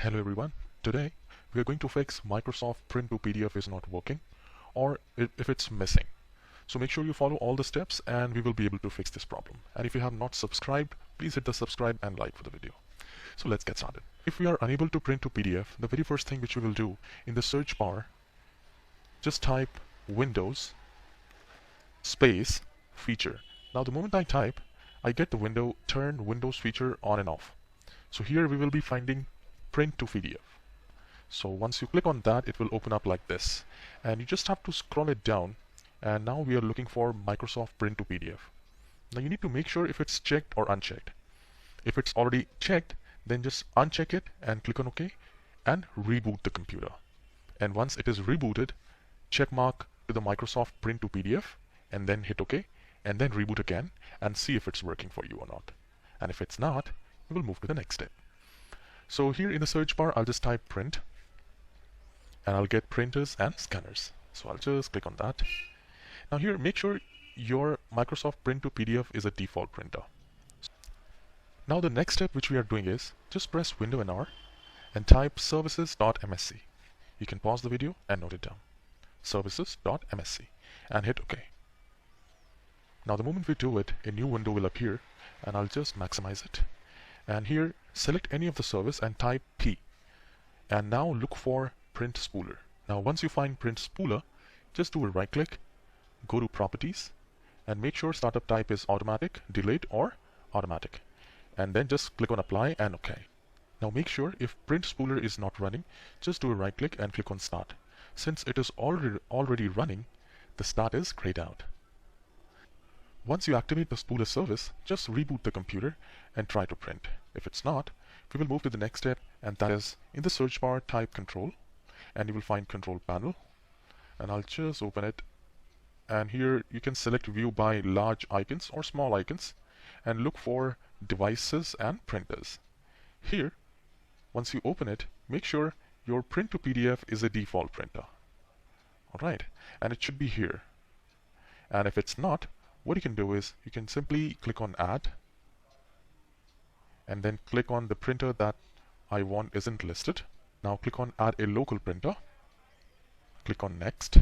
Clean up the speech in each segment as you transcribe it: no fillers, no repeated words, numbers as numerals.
Hello everyone. Today we are going to fix Microsoft Print to PDF is not working or if it's missing. So make sure you follow all the steps and we will be able to fix this problem. And if you have not subscribed, please hit the subscribe and like for the video. So let's get started. If we are unable to print to PDF, the very first thing which we will do in the search bar, just type Windows space feature. Now the moment I type, I get the window turn Windows feature on and off. So here we will be finding print to PDF. So once you click on that, it will open up like this, and you just have to scroll it down, and now we are looking for Microsoft Print to PDF. Now you need to make sure if it's checked or unchecked. If it's already checked, then just uncheck it and click on OK and reboot the computer. And once it is rebooted, check mark to the Microsoft Print to PDF and then hit OK and then reboot again and see if it's working for you or not. And if it's not, we will move to the next step. So here in the search bar, I'll just type print and I'll get printers and scanners. So I'll just click on that. Now here, make sure your Microsoft Print to PDF is a default printer. Now the next step which we are doing is just press Window and R and type services.msc. You can pause the video and note it down. Services.msc and hit OK. Now the moment we do it, a new window will appear and I'll just maximize it. And here, select any of the service and type P. And now look for Print Spooler. Now once you find Print Spooler, just do a right click, go to Properties, and make sure startup type is automatic, delayed, or automatic. And then just click on Apply and OK. Now make sure if Print Spooler is not running, just do a right click and click on Start. Since it is already running, the start is grayed out. Once you activate the spooler service, just reboot the computer and try to print. If it's not, we will move to the next step, and that is in the search bar type Control and you will find Control Panel, and I'll just open it, and here you can select View by large icons or small icons and look for Devices and Printers. Here, once you open it, make sure your Print to PDF is a default printer. Alright, and it should be here. And if it's not, what you can do is you can simply click on Add and then click on the printer that I want isn't listed. Now click on Add a local printer. Click on Next.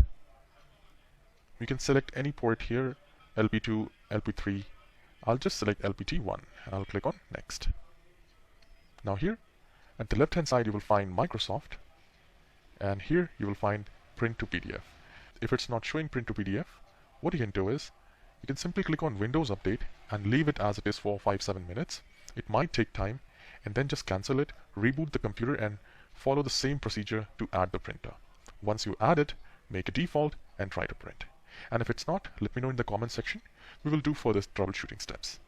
You can select any port here, LP2, LP3. I'll just select LPT1 and I'll click on Next. Now here at the left hand side you will find Microsoft, and here you will find Print to PDF. If it's not showing Print to PDF, what you can do is you can simply click on Windows Update and leave it as it is for 5-7 minutes. It might take time, and then just cancel it, reboot the computer and follow the same procedure to add the printer. Once you add it, make it default and try to print. And if it's not, let me know in the comment section. We will do further troubleshooting steps.